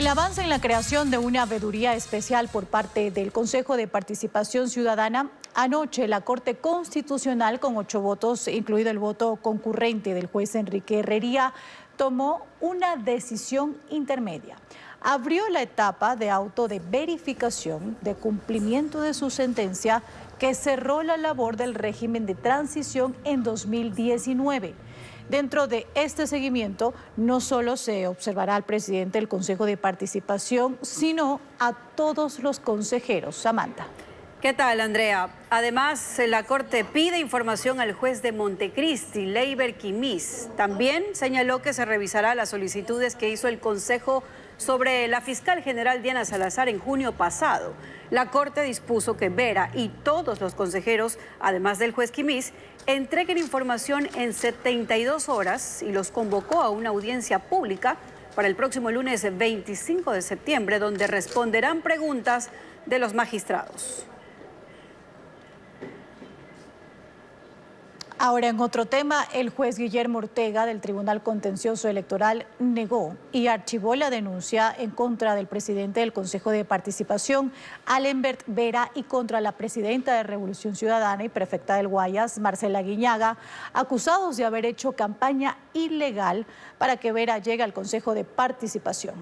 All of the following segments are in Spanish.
avance en la creación de una veeduría especial por parte del Consejo de Participación Ciudadana, anoche la Corte Constitucional, con 8 votos, incluido el voto concurrente del juez Enrique Herrería, tomó una decisión intermedia. Abrió la etapa de auto de verificación de cumplimiento de su sentencia, que cerró la labor del régimen de transición en 2019. Dentro de este seguimiento, no solo se observará al presidente del Consejo de Participación, sino a todos los consejeros. Samantha. ¿Qué tal, Andrea? Además, la Corte pide información al juez de Montecristi, Leiber Quimis. También señaló que se revisará las solicitudes que hizo el Consejo sobre la fiscal general Diana Salazar en junio pasado. La Corte dispuso que Vera y todos los consejeros, además del juez Quimis, entreguen información en 72 horas y los convocó a una audiencia pública para el próximo lunes 25 de septiembre, donde responderán preguntas de los magistrados. Ahora, en otro tema, el juez Guillermo Ortega del Tribunal Contencioso Electoral negó y archivó la denuncia en contra del presidente del Consejo de Participación, Alenbert Vera, y contra la presidenta de Revolución Ciudadana y prefecta del Guayas, Marcela Guiñaga, acusados de haber hecho campaña ilegal para que Vera llegue al Consejo de Participación.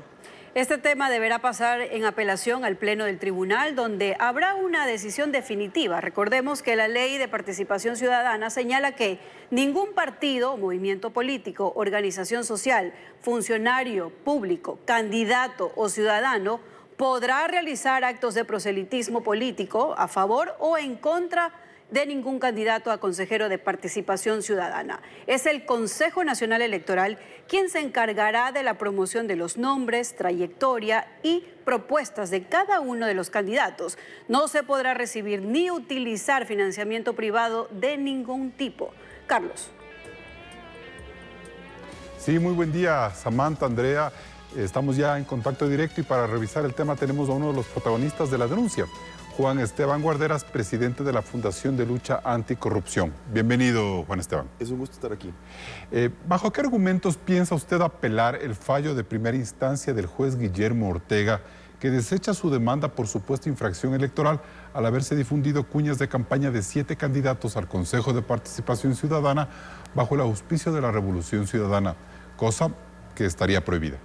Este tema deberá pasar en apelación al Pleno del Tribunal, donde habrá una decisión definitiva. Recordemos que la Ley de Participación Ciudadana señala que ningún partido, movimiento político, organización social, funcionario público, candidato o ciudadano podrá realizar actos de proselitismo político a favor o en contra de ningún candidato a consejero de Participación Ciudadana. Es el Consejo Nacional Electoral quien se encargará de la promoción de los nombres, trayectoria y propuestas de cada uno de los candidatos. No se podrá recibir ni utilizar financiamiento privado de ningún tipo. Carlos. Sí, muy buen día, Samantha, Andrea. Estamos ya en contacto directo y para revisar el tema tenemos a uno de los protagonistas de la denuncia, Juan Esteban Guarderas, presidente de la Fundación de Lucha Anticorrupción. Bienvenido, Juan Esteban. Es un gusto estar aquí. ¿Bajo qué argumentos piensa usted apelar el fallo de primera instancia del juez Guillermo Ortega, que desecha su demanda por supuesta infracción electoral al haberse difundido cuñas de campaña de 7 candidatos al Consejo de Participación Ciudadana bajo el auspicio de la Revolución Ciudadana, cosa que estaría prohibida?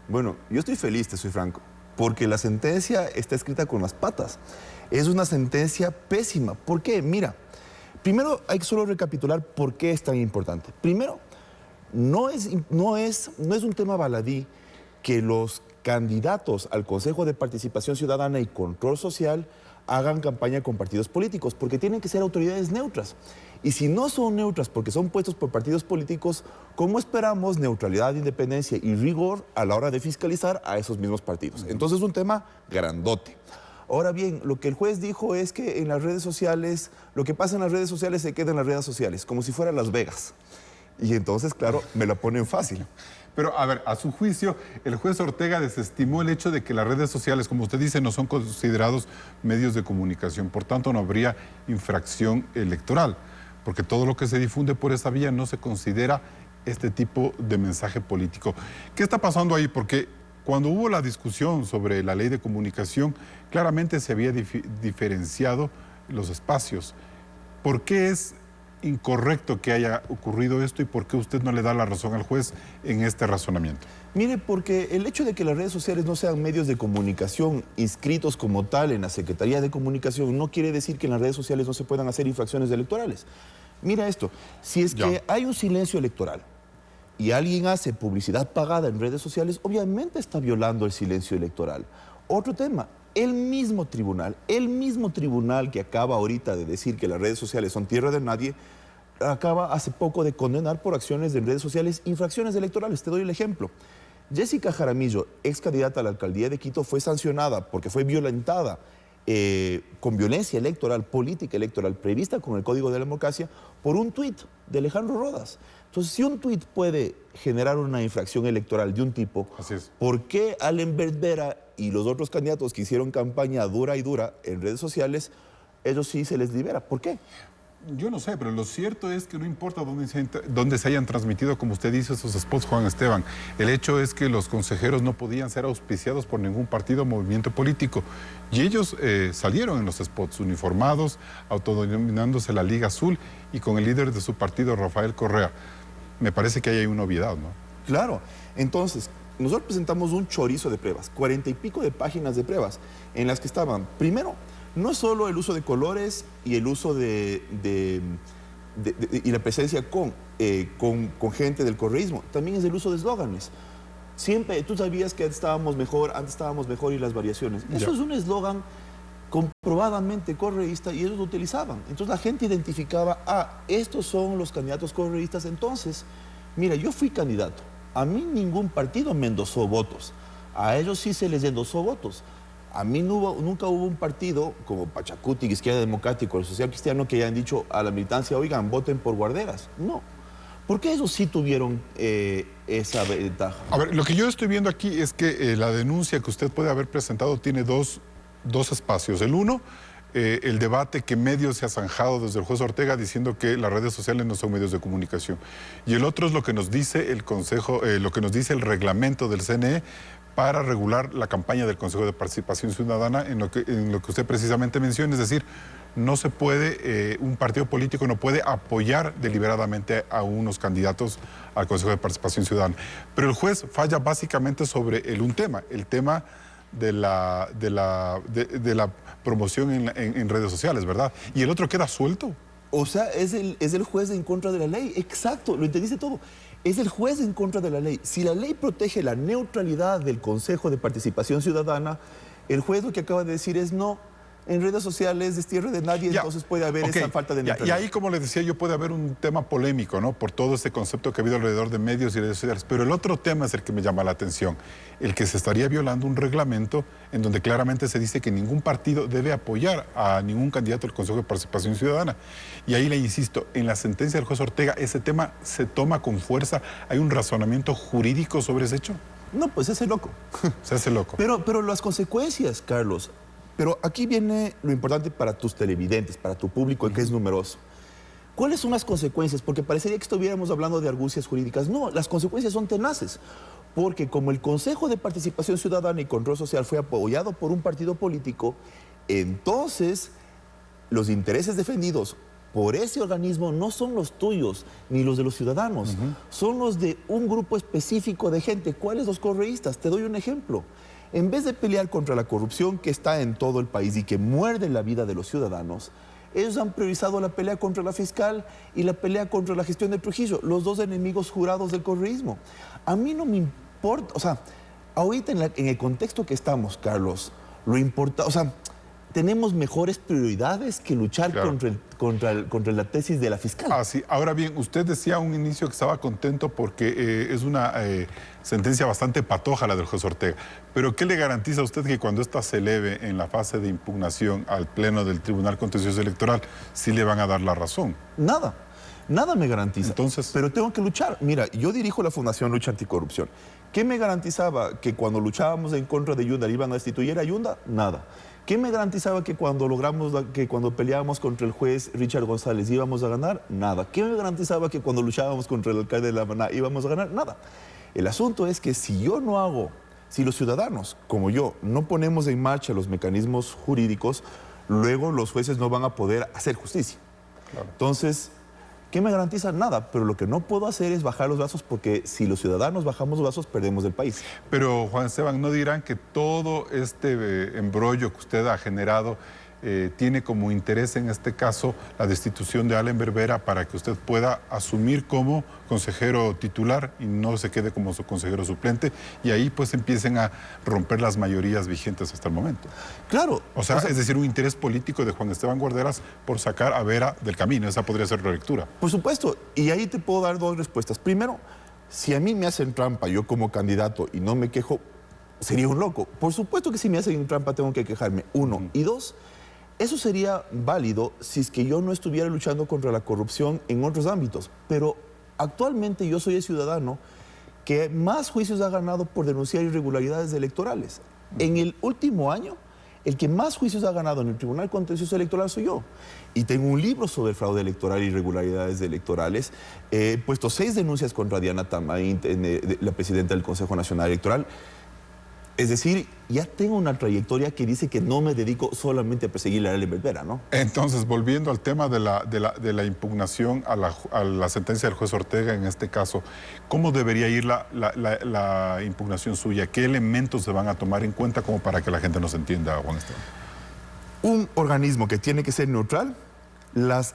Bueno, yo estoy feliz, te soy franco, porque la sentencia está escrita con las patas. Es una sentencia pésima. ¿Por qué? Mira, primero hay que solo recapitular por qué es tan importante. Primero, no es un tema baladí que los candidatos al Consejo de Participación Ciudadana y Control Social hagan campaña con partidos políticos, porque tienen que ser autoridades neutras. Y si no son neutras porque son puestos por partidos políticos, ¿cómo esperamos neutralidad, independencia y rigor a la hora de fiscalizar a esos mismos partidos? Entonces es un tema grandote. Ahora bien, lo que el juez dijo es que en las redes sociales, lo que pasa en las redes sociales se queda en las redes sociales, como si fuera Las Vegas. Y entonces, claro, me la ponen fácil. Pero, a ver, a su juicio, el juez Ortega desestimó el hecho de que las redes sociales, como usted dice, no son considerados medios de comunicación. Por tanto, no habría infracción electoral, porque todo lo que se difunde por esa vía no se considera este tipo de mensaje político. ¿Qué está pasando ahí? Porque cuando hubo la discusión sobre la ley de comunicación, claramente se había diferenciado los espacios. ¿Por qué es incorrecto que haya ocurrido esto y por qué usted no le da la razón al juez en este razonamiento? Mire, porque el hecho de que las redes sociales no sean medios de comunicación inscritos como tal en la Secretaría de Comunicación no quiere decir que en las redes sociales no se puedan hacer infracciones electorales. Mira esto, si es que hay un silencio electoral y alguien hace publicidad pagada en redes sociales, obviamente está violando el silencio electoral. Otro tema, el mismo tribunal que acaba ahorita de decir que las redes sociales son tierra de nadie, acaba hace poco de condenar por acciones en redes sociales infracciones electorales. Te doy el ejemplo. Jessica Jaramillo, ex candidata a la alcaldía de Quito, fue sancionada porque fue violentada con violencia electoral, política electoral, prevista con el Código de la Democracia, por un tuit de Alejandro Rodas. Entonces, si un tuit puede generar una infracción electoral de un tipo, ¿por qué Alenbert Vera y los otros candidatos que hicieron campaña dura y dura en redes sociales, ellos sí se les libera? ¿Por qué? Yo no sé, pero lo cierto es que no importa dónde se hayan transmitido, como usted dice, esos spots, Juan Esteban. El hecho es que los consejeros no podían ser auspiciados por ningún partido o movimiento político. Y ellos salieron en los spots uniformados, autodenominándose la Liga Azul y con el líder de su partido, Rafael Correa. Me parece que ahí hay una obviedad, ¿no? Claro. Entonces, nosotros presentamos un chorizo de pruebas, 40 y pico de páginas de pruebas, en las que estaban, primero, no solo el uso de colores y el uso y la presencia con gente del correísmo, también es el uso de eslóganes. Siempre, tú sabías que antes estábamos mejor y las variaciones. Eso es un eslogan comprobadamente correísta y ellos lo utilizaban. Entonces la gente identificaba, estos son los candidatos correístas. Entonces, mira, yo fui candidato. A mí ningún partido me endosó votos. A ellos sí se les endosó votos. A mí nunca hubo un partido como Pachacuti, Izquierda Democrática o el Social Cristiano que hayan dicho a la militancia, oigan, voten por Guarderas. No. ¿Por qué ellos sí tuvieron esa ventaja? A ver, lo que yo estoy viendo aquí es que la denuncia que usted puede haber presentado tiene dos espacios. El uno, el debate que medios se ha zanjado desde el juez Ortega diciendo que las redes sociales no son medios de comunicación. Y el otro es lo que nos dice el Consejo, lo que nos dice el reglamento del CNE para regular la campaña del Consejo de Participación Ciudadana en lo que usted precisamente menciona, es decir, no se puede, un partido político no puede apoyar deliberadamente a unos candidatos al Consejo de Participación Ciudadana. Pero el juez falla básicamente sobre un tema, el tema de la promoción en redes sociales, ¿verdad? Y el otro queda suelto. O sea, es el juez en contra de la ley. Exacto, lo entendiste todo. Es el juez en contra de la ley. Si la ley protege la neutralidad del Consejo de Participación Ciudadana, el juez lo que acaba de decir es no. En redes sociales, destierro de nadie, entonces puede haber esa falta de neutralidad. Y ahí, como les decía yo, puede haber un tema polémico, ¿no? Por todo este concepto que ha habido alrededor de medios y redes sociales. Pero el otro tema es el que me llama la atención. El que se estaría violando un reglamento en donde claramente se dice que ningún partido debe apoyar a ningún candidato al Consejo de Participación Ciudadana. Y ahí le insisto, en la sentencia del juez Ortega, ese tema se toma con fuerza. ¿Hay un razonamiento jurídico sobre ese hecho? No, pues ese loco. Se hace loco. Pero las consecuencias, Carlos... Pero aquí viene lo importante para tus televidentes, para tu público que es numeroso. ¿Cuáles son las consecuencias? Porque parecería que estuviéramos hablando de argucias jurídicas. No, las consecuencias son tenaces. Porque como el Consejo de Participación Ciudadana y Control Social fue apoyado por un partido político, entonces los intereses defendidos por ese organismo no son los tuyos ni los de los ciudadanos. Son los de un grupo específico de gente. ¿Cuáles los correístas? Te doy un ejemplo. En vez de pelear contra la corrupción que está en todo el país y que muerde la vida de los ciudadanos, ellos han priorizado la pelea contra la fiscal y la pelea contra la gestión de Trujillo, los dos enemigos jurados del correísmo. A mí no me importa, o sea, ahorita en el contexto que estamos, Carlos, lo importa, o sea, tenemos mejores prioridades que luchar contra la tesis de la fiscal. Ah, sí. Ahora bien, usted decía a un inicio que estaba contento porque es una sentencia bastante patoja la del juez Ortega. Pero ¿qué le garantiza a usted que cuando esta se eleve en la fase de impugnación al Pleno del Tribunal Contencioso Electoral, sí le van a dar la razón? Nada. Nada me garantiza. Entonces, pero tengo que luchar. Mira, yo dirijo la Fundación Lucha Anticorrupción. ¿Qué me garantizaba que cuando luchábamos en contra de Yunda iban a destituir a Yunda? Nada. ¿Qué me garantizaba que cuando peleábamos contra el juez Richard González íbamos a ganar? Nada. ¿Qué me garantizaba que cuando luchábamos contra el alcalde de La Habana íbamos a ganar? Nada. El asunto es que si los ciudadanos, como yo, no ponemos en marcha los mecanismos jurídicos, luego los jueces no van a poder hacer justicia. Claro. Entonces, ¿qué me garantiza? Nada, pero lo que no puedo hacer es bajar los brazos porque si los ciudadanos bajamos los brazos, perdemos el país. Pero, Juan Esteban, ¿no dirán que todo este embrollo que usted ha generado tiene como interés en este caso la destitución de Allen Berbera para que usted pueda asumir como consejero titular y no se quede como su consejero suplente y ahí pues empiecen a romper las mayorías vigentes hasta el momento? Claro. O sea, es decir, un interés político de Juan Esteban Guarderas por sacar a Vera del camino. Esa podría ser la lectura. Por supuesto. Y ahí te puedo dar dos respuestas. Primero, si a mí me hacen trampa, yo como candidato, y no me quejo, sería un loco. Por supuesto que si me hacen trampa tengo que quejarme. Uno. Y dos, eso sería válido si es que yo no estuviera luchando contra la corrupción en otros ámbitos. Pero actualmente yo soy el ciudadano que más juicios ha ganado por denunciar irregularidades electorales. En el último año El que más juicios ha ganado en el Tribunal Contencioso Electoral soy yo. Y tengo un libro sobre fraude electoral y irregularidades electorales. He puesto 6 denuncias contra Diana Tamain, la presidenta del Consejo Nacional Electoral. Es decir, ya tengo una trayectoria que dice que no me dedico solamente a perseguir la ley Berbera, ¿no? Entonces, volviendo al tema de la impugnación a la sentencia del juez Ortega, en este caso, ¿cómo debería ir la impugnación suya? ¿Qué elementos se van a tomar en cuenta como para que la gente nos entienda, Juan Esteban? Un organismo que tiene que ser neutral, las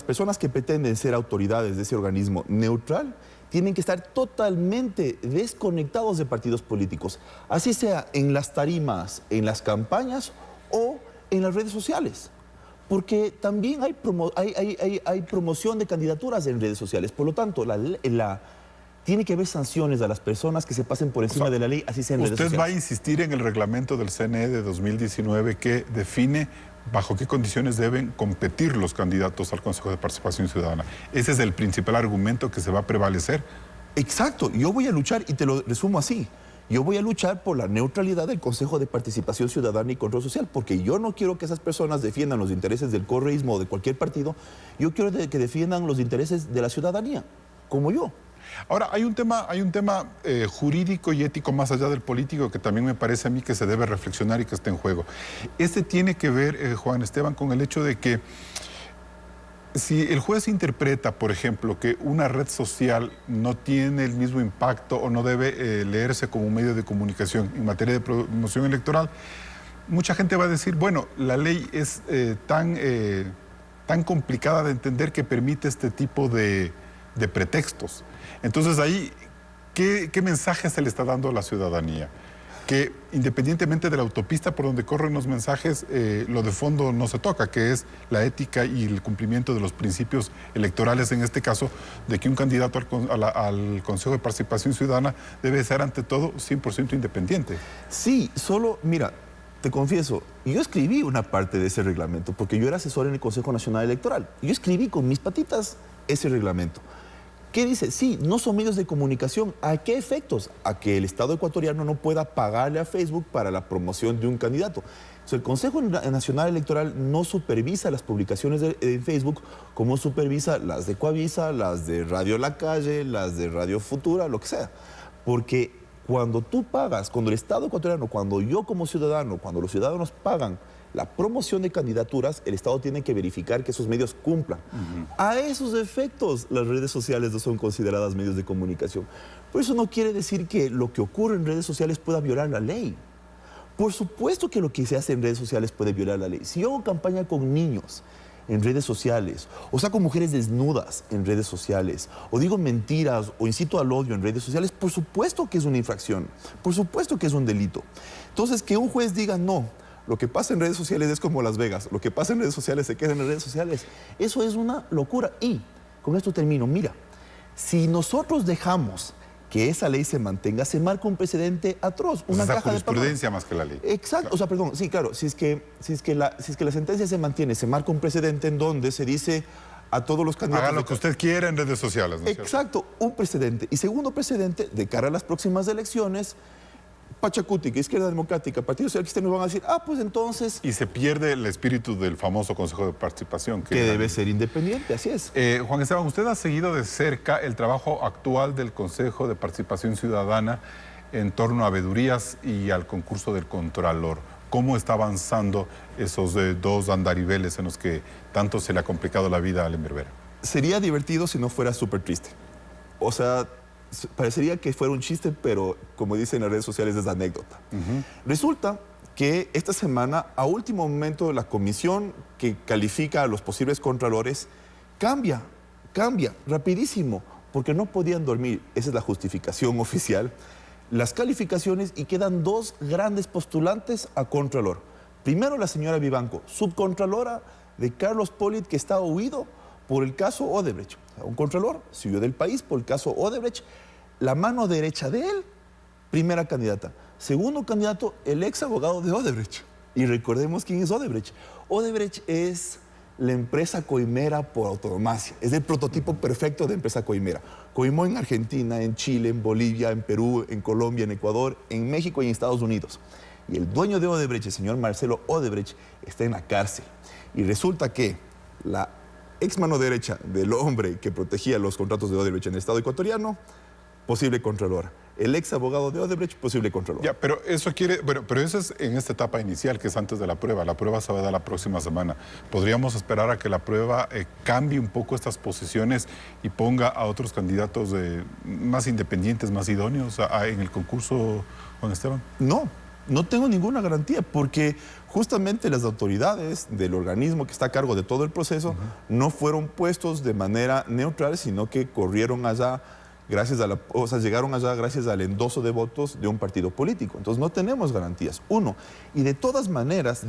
personas que pretenden ser autoridades de ese organismo neutral tienen que estar totalmente desconectados de partidos políticos, así sea en las tarimas, en las campañas o en las redes sociales. Porque también hay promoción de candidaturas en redes sociales. Por lo tanto, tiene que haber sanciones a las personas que se pasen por encima de la ley, así sea en redes sociales. ¿Usted va a insistir en el reglamento del CNE de 2019 que define bajo qué condiciones deben competir los candidatos al Consejo de Participación Ciudadana? Ese es el principal argumento que se va a prevalecer. Exacto, yo voy a luchar, y te lo resumo así, yo voy a luchar por la neutralidad del Consejo de Participación Ciudadana y Control Social, porque yo no quiero que esas personas defiendan los intereses del correísmo o de cualquier partido, yo quiero que defiendan los intereses de la ciudadanía, como yo. Ahora, hay un tema jurídico y ético más allá del político que también me parece a mí que se debe reflexionar y que está en juego. Este tiene que ver, Juan Esteban, con el hecho de que si el juez interpreta, por ejemplo, que una red social no tiene el mismo impacto o no debe leerse como un medio de comunicación en materia de promoción electoral, mucha gente va a decir, bueno, la ley es tan complicada de entender que permite este tipo de pretextos. Entonces ahí, ¿qué mensaje se le está dando a la ciudadanía? Que independientemente de la autopista por donde corren los mensajes, lo de fondo no se toca, que es la ética y el cumplimiento de los principios electorales, en este caso, de que un candidato al Consejo de Participación Ciudadana debe ser ante todo 100% independiente. Sí, solo, mira, te confieso, yo escribí una parte de ese reglamento, porque yo era asesor en el Consejo Nacional Electoral. Yo escribí con mis patitas ese reglamento. ¿Qué dice? Sí, no son medios de comunicación. ¿A qué efectos? A que el Estado ecuatoriano no pueda pagarle a Facebook para la promoción de un candidato. Entonces, el Consejo Nacional Electoral no supervisa las publicaciones en Facebook como supervisa las de Coavisa, las de Radio La Calle, las de Radio Futura, lo que sea. Porque cuando tú pagas, cuando el Estado ecuatoriano, cuando yo como ciudadano, cuando los ciudadanos pagan la promoción de candidaturas, el Estado tiene que verificar que esos medios cumplan. A esos efectos, las redes sociales no son consideradas medios de comunicación. Por eso no quiere decir que lo que ocurre en redes sociales pueda violar la ley. Por supuesto que lo que se hace en redes sociales puede violar la ley. Si yo hago campaña con niños en redes sociales, o saco mujeres desnudas en redes sociales, o digo mentiras, o incito al odio en redes sociales, por supuesto que es una infracción, por supuesto que es un delito. Entonces, que un juez diga no, lo que pasa en redes sociales es como Las Vegas, lo que pasa en redes sociales se queda en las redes sociales. Eso es una locura. Y con esto termino. Mira, si nosotros dejamos que esa ley se mantenga, se marca un precedente atroz. Una caja de jurisprudencia más que la ley. Exacto. Claro. O sea, perdón, sí, claro. Si es que la sentencia se mantiene, se marca un precedente en donde se dice a todos los candidatos... Haga lo que usted quiera en redes sociales, ¿no es cierto? Exacto, un precedente. Y segundo precedente, de cara a las próximas elecciones, Pachacutic, Izquierda Democrática, Partido Socialista nos van a decir, pues entonces... Y se pierde el espíritu del famoso Consejo de Participación. Que debe ser independiente, así es. Juan Esteban, usted ha seguido de cerca el trabajo actual del Consejo de Participación Ciudadana en torno a vedurías y al concurso del Contralor. ¿Cómo está avanzando esos dos andariveles en los que tanto se le ha complicado la vida a Alem Berbera? Sería divertido si no fuera súper triste. O sea... parecería que fuera un chiste, pero como dicen en las redes sociales es anécdota. Resulta que esta semana, a último momento, la comisión que califica a los posibles contralores cambia rapidísimo, porque no podían dormir, esa es la justificación oficial, las calificaciones, y quedan 2 grandes postulantes a contralor. Primero, la señora Vivanco, subcontralora de Carlos Polit, que está huido por el caso Odebrecht. O sea, un contralor se huyó del país por el caso Odebrecht. La mano derecha de él, primera candidata. Segundo candidato, el ex abogado de Odebrecht. Y recordemos quién es Odebrecht. Odebrecht es la empresa coimera por autonomacia. Es el prototipo perfecto de empresa coimera. Coimó en Argentina, en Chile, en Bolivia, en Perú, en Colombia, en Ecuador, en México y en Estados Unidos. Y el dueño de Odebrecht, el señor Marcelo Odebrecht, está en la cárcel. Y resulta que la ex mano derecha del hombre que protegía los contratos de Odebrecht en el Estado ecuatoriano, posible contralora. El ex abogado de Odebrecht, posible contralor. Ya, pero eso pero eso es en esta etapa inicial, que es antes de la prueba. La prueba se va a dar la próxima semana. ¿Podríamos esperar a que la prueba cambie un poco estas posiciones y ponga a otros candidatos más independientes, más idóneos en el concurso, Juan Esteban? No tengo ninguna garantía, porque justamente las autoridades del organismo que está a cargo de todo el proceso no fueron puestos de manera neutral, sino que corrieron allá llegaron allá gracias al endoso de votos de un partido político. Entonces no tenemos garantías. Y de todas maneras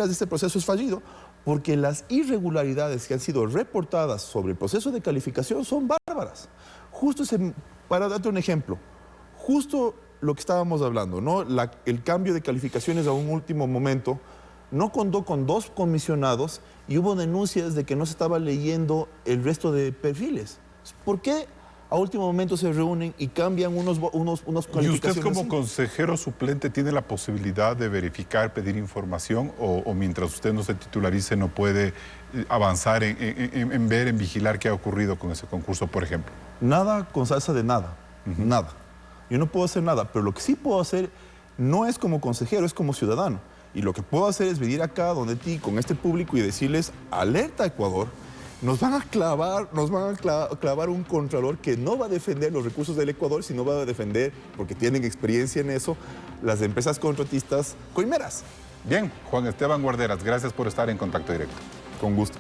este proceso es fallido, porque las irregularidades que han sido reportadas sobre el proceso de calificación son bárbaras. Para darte un ejemplo, justo lo que estábamos hablando, ¿no? El cambio de calificaciones a un último momento no contó con 2 comisionados y hubo denuncias de que no se estaba leyendo el resto de perfiles. ¿Por qué a último momento se reúnen y cambian unos calificaciones? ¿Y usted como consejero suplente tiene la posibilidad de verificar, pedir información o mientras usted no se titularice no puede avanzar en ver, en vigilar qué ha ocurrido con ese concurso, por ejemplo? Nada con salsa de nada, nada. Yo no puedo hacer nada, pero lo que sí puedo hacer no es como consejero, es como ciudadano. Y lo que puedo hacer es venir acá donde ti, con este público y decirles, alerta Ecuador, nos van a clavar un contralor que no va a defender los recursos del Ecuador, sino va a defender, porque tienen experiencia en eso, las empresas contratistas coimeras. Bien, Juan Esteban Guarderas, gracias por estar en Contacto Directo. Con gusto.